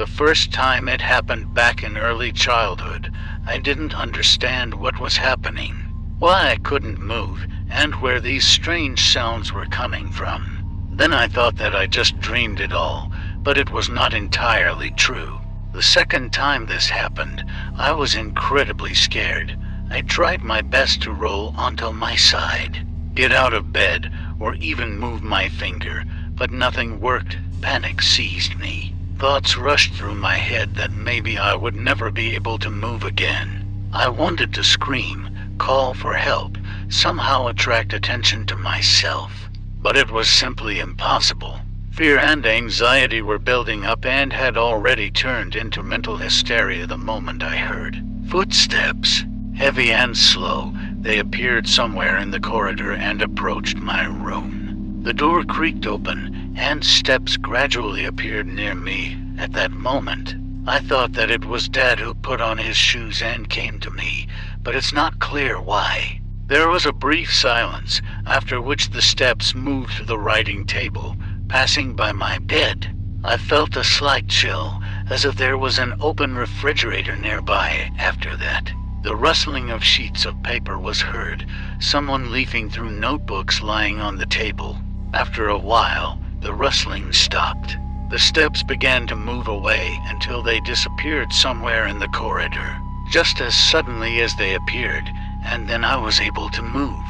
The first time it happened back in early childhood, I didn't understand what was happening, why I couldn't move, and where these strange sounds were coming from. Then I thought that I just dreamed it all, but it was not entirely true. The second time this happened, I was incredibly scared. I tried my best to roll onto my side, get out of bed, or even move my finger, but nothing worked. Panic seized me. Thoughts rushed through my head that maybe I would never be able to move again. I wanted to scream, call for help, somehow attract attention to myself. But it was simply impossible. Fear and anxiety were building up and had already turned into mental hysteria the moment I heard footsteps. Heavy and slow, they appeared somewhere in the corridor and approached my room. The door creaked open, and steps gradually appeared near me. At that moment, I thought that it was Dad who put on his shoes and came to me, but it's not clear why. There was a brief silence, after which the steps moved to the writing table, passing by my bed. I felt a slight chill, as if there was an open refrigerator nearby after that. The rustling of sheets of paper was heard, someone leafing through notebooks lying on the table. After a while, the rustling stopped. The steps began to move away until they disappeared somewhere in the corridor, just as suddenly as they appeared, and then I was able to move.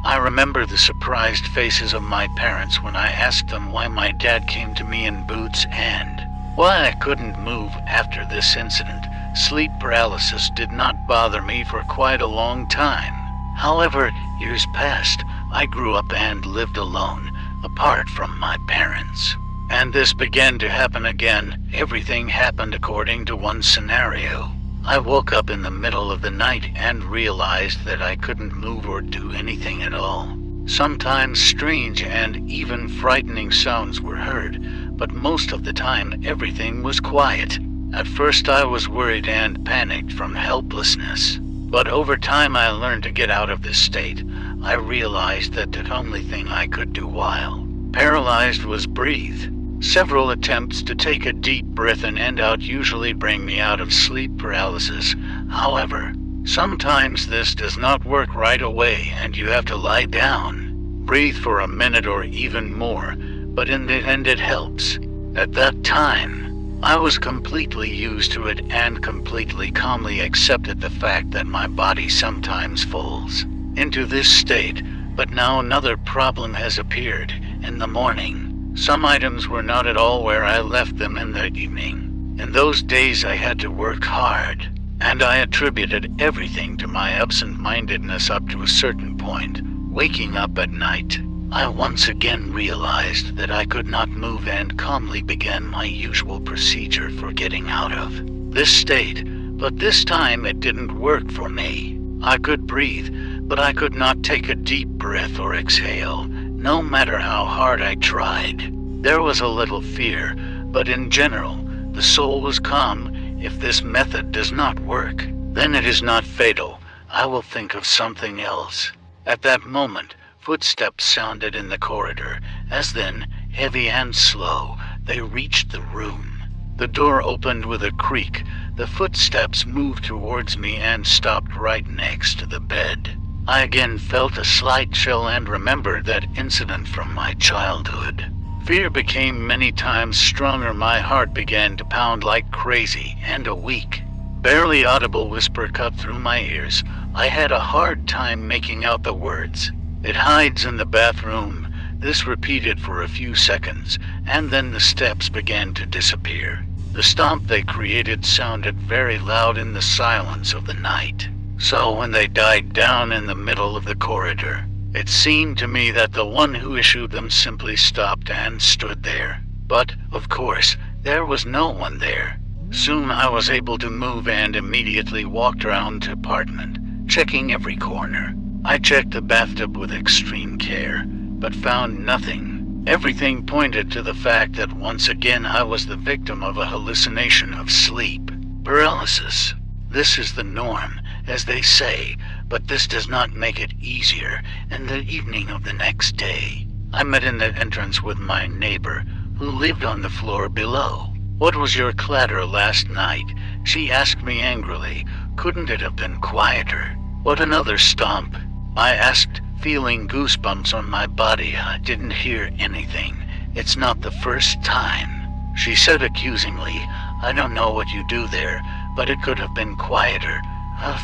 I remember the surprised faces of my parents when I asked them why my dad came to me in boots and why I couldn't move after this incident. Sleep paralysis did not bother me for quite a long time. However, years passed. I grew up and lived alone, apart from my parents. And this began to happen again. Everything happened according to one scenario. I woke up in the middle of the night and realized that I couldn't move or do anything at all. Sometimes strange and even frightening sounds were heard, but most of the time everything was quiet. At first I was worried and panicked from helplessness, but over time I learned to get out of this state. I realized that the only thing I could do while paralyzed was breathe. Several attempts to take a deep breath in and out usually bring me out of sleep paralysis. However, sometimes this does not work right away and you have to lie down. Breathe for a minute or even more, but in the end it helps. At that time, I was completely used to it and completely calmly accepted the fact that my body sometimes falls into this state. But now another problem has appeared. In the morning, some items were not at all where I left them in the evening. In those days I had to work hard, and I attributed everything to my absent-mindedness up to a certain point. Waking up at night, I once again realized that I could not move and calmly began my usual procedure for getting out of this state. But this time it didn't work for me. I could breathe, but I could not take a deep breath or exhale, no matter how hard I tried. There was a little fear, but in general, the soul was calm. If this method does not work, then it is not fatal. I will think of something else. At that moment, footsteps sounded in the corridor, as then, heavy and slow, they reached the room. The door opened with a creak. The footsteps moved towards me and stopped right next to the bed. I again felt a slight chill and remembered that incident from my childhood. Fear became many times stronger. My heart began to pound like crazy, and a weak, barely audible whisper cut through my ears. I had a hard time making out the words. "It hides in the bathroom." This repeated for a few seconds, and then the steps began to disappear. The stomp they created sounded very loud in the silence of the night. So when they died down in the middle of the corridor, it seemed to me that the one who issued them simply stopped and stood there. But, of course, there was no one there. Soon I was able to move and immediately walked around the apartment, checking every corner. I checked the bathtub with extreme care, but found nothing. Everything pointed to the fact that once again I was the victim of a hallucination of sleep paralysis. This is the norm, as they say, but this does not make it easier. In the evening of the next day, I met in the entrance with my neighbor, who lived on the floor below. "What was your clatter last night?" she asked me angrily. "Couldn't it have been quieter?" "What, another stomp?" I asked, feeling goosebumps on my body. "I didn't hear anything. It's not the first time," she said accusingly. "I don't know what you do there, but it could have been quieter."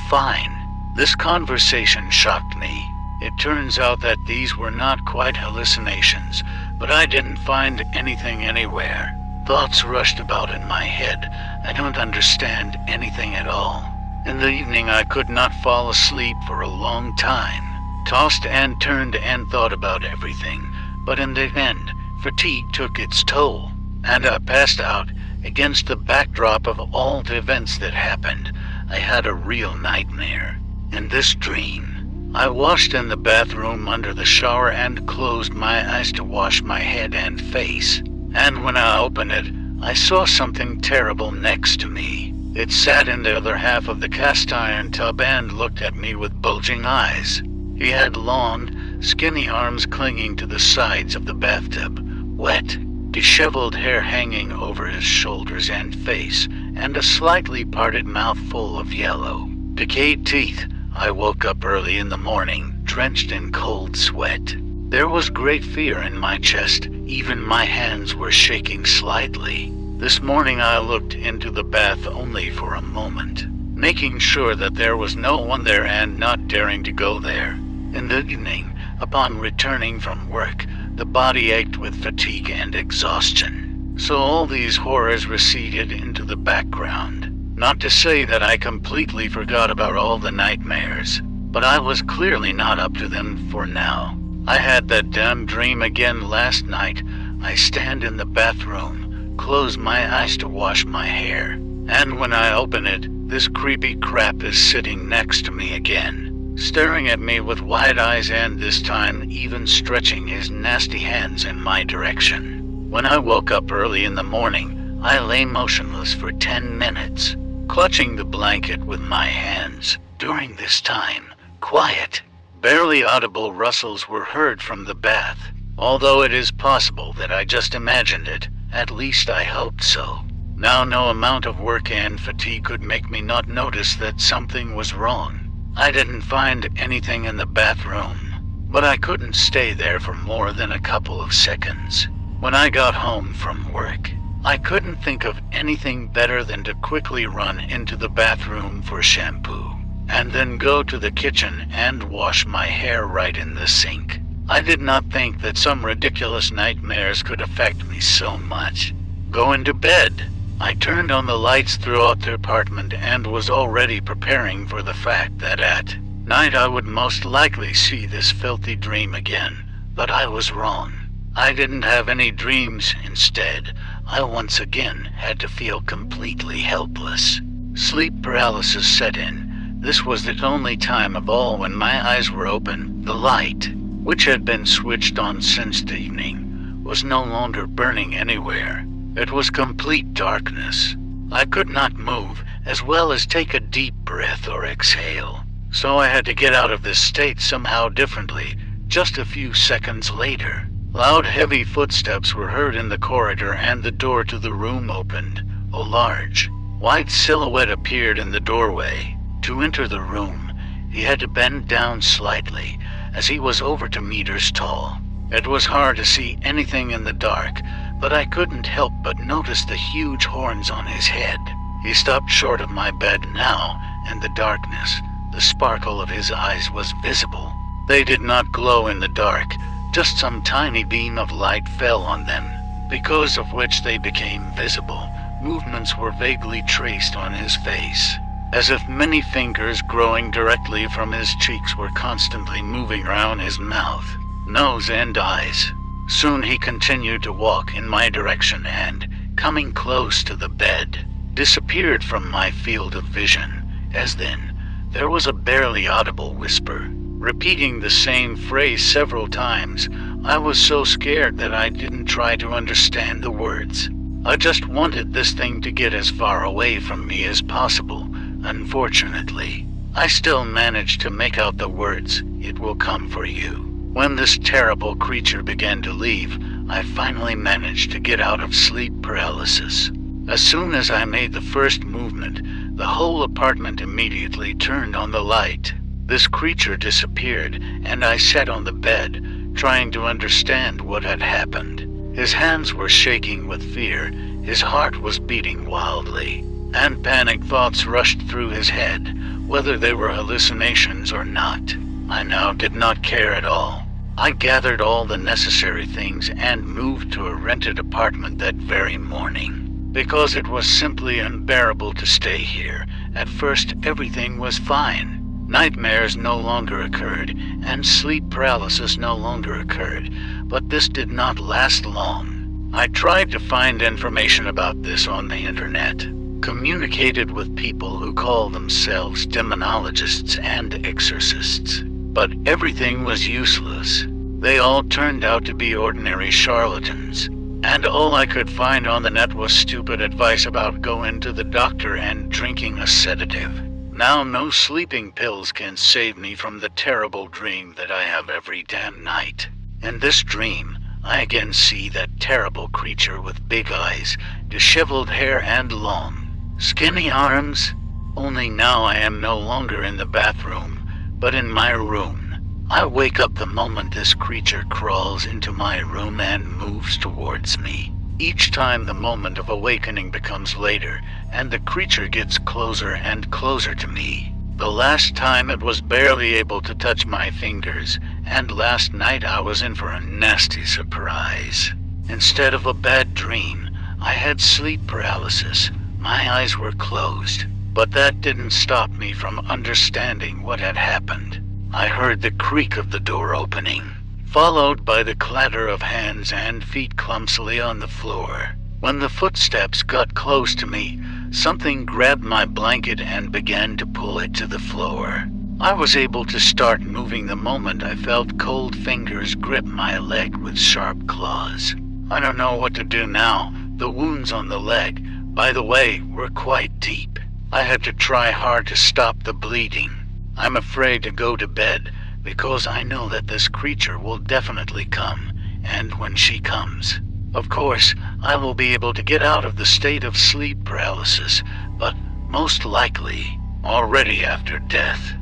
Fine." This conversation shocked me. It turns out that these were not quite hallucinations, but I didn't find anything anywhere. Thoughts rushed about in my head. I don't understand anything at all. In the evening I could not fall asleep for a long time. Tossed and turned and thought about everything, but in the end, fatigue took its toll, and I passed out. Against the backdrop of all the events that happened, I had a real nightmare. In this dream, I washed in the bathroom under the shower and closed my eyes to wash my head and face. And when I opened it, I saw something terrible next to me. It sat in the other half of the cast iron tub and looked at me with bulging eyes. He had long, skinny arms clinging to the sides of the bathtub, wet, disheveled hair hanging over his shoulders and face, and a slightly parted mouth full of yellow, decayed teeth. I woke up early in the morning, drenched in cold sweat. There was great fear in my chest. Even my hands were shaking slightly. This morning I looked into the bath only for a moment, making sure that there was no one there and not daring to go there. In the evening, upon returning from work, the body ached with fatigue and exhaustion. So all these horrors receded into the background. Not to say that I completely forgot about all the nightmares, but I was clearly not up to them for now. I had that damn dream again last night. I stand in the bathroom, close my eyes to wash my hair, and when I open it, this creepy crap is sitting next to me again, staring at me with wide eyes and this time even stretching his nasty hands in my direction. When I woke up early in the morning, I lay motionless for 10 minutes, clutching the blanket with my hands. During this time, quiet, barely audible rustles were heard from the bath. Although it is possible that I just imagined it, at least I hoped so. Now no amount of work and fatigue could make me not notice that something was wrong. I didn't find anything in the bathroom, but I couldn't stay there for more than a couple of seconds. When I got home from work, I couldn't think of anything better than to quickly run into the bathroom for shampoo, and then go to the kitchen and wash my hair right in the sink. I did not think that some ridiculous nightmares could affect me so much. Going to bed, I turned on the lights throughout the apartment and was already preparing for the fact that at night I would most likely see this filthy dream again. But I was wrong. I didn't have any dreams. Instead, I once again had to feel completely helpless. Sleep paralysis set in. This was the only time of all when my eyes were open. The light, which had been switched on since the evening, was no longer burning anywhere. It was complete darkness. I could not move, as well as take a deep breath or exhale. So I had to get out of this state somehow differently. Just a few seconds later, loud, heavy footsteps were heard in the corridor and the door to the room opened. A large, white silhouette appeared in the doorway. To enter the room, he had to bend down slightly, as he was over 2 meters tall. It was hard to see anything in the dark, but I couldn't help but notice the huge horns on his head. He stopped short of my bed now. In the darkness, the sparkle of his eyes was visible. They did not glow in the dark, just some tiny beam of light fell on them, because of which they became visible. Movements were vaguely traced on his face, as if many fingers growing directly from his cheeks were constantly moving around his mouth, nose, and eyes. Soon he continued to walk in my direction and, coming close to the bed, disappeared from my field of vision. As then, there was a barely audible whisper, repeating the same phrase several times. I was so scared that I didn't try to understand the words. I just wanted this thing to get as far away from me as possible. Unfortunately, I still managed to make out the words, "It will come for you." When this terrible creature began to leave, I finally managed to get out of sleep paralysis. As soon as I made the first movement, the whole apartment immediately turned on the light. This creature disappeared, and I sat on the bed, trying to understand what had happened. His hands were shaking with fear, his heart was beating wildly, and panic thoughts rushed through his head, whether they were hallucinations or not. I now did not care at all. I gathered all the necessary things and moved to a rented apartment that very morning, because it was simply unbearable to stay here. At first, everything was fine. Nightmares no longer occurred, and sleep paralysis no longer occurred, but this did not last long. I tried to find information about this on the internet, communicated with people who call themselves demonologists and exorcists, but everything was useless. They all turned out to be ordinary charlatans, and all I could find on the net was stupid advice about going to the doctor and drinking a sedative. Now no sleeping pills can save me from the terrible dream that I have every damn night. In this dream, I again see that terrible creature with big eyes, disheveled hair and long, skinny arms. Only now I am no longer in the bathroom, but in my room. I wake up the moment this creature crawls into my room and moves towards me. Each time the moment of awakening becomes later, and the creature gets closer and closer to me. The last time it was barely able to touch my fingers, and last night I was in for a nasty surprise. Instead of a bad dream, I had sleep paralysis. My eyes were closed, but that didn't stop me from understanding what had happened. I heard the creak of the door opening, followed by the clatter of hands and feet clumsily on the floor. When the footsteps got close to me, something grabbed my blanket and began to pull it to the floor. I was able to start moving the moment I felt cold fingers grip my leg with sharp claws. I don't know what to do now. The wounds on the leg, by the way, were quite deep. I had to try hard to stop the bleeding. I'm afraid to go to bed, because I know that this creature will definitely come, and when she comes, of course, I will be able to get out of the state of sleep paralysis, but most likely already after death.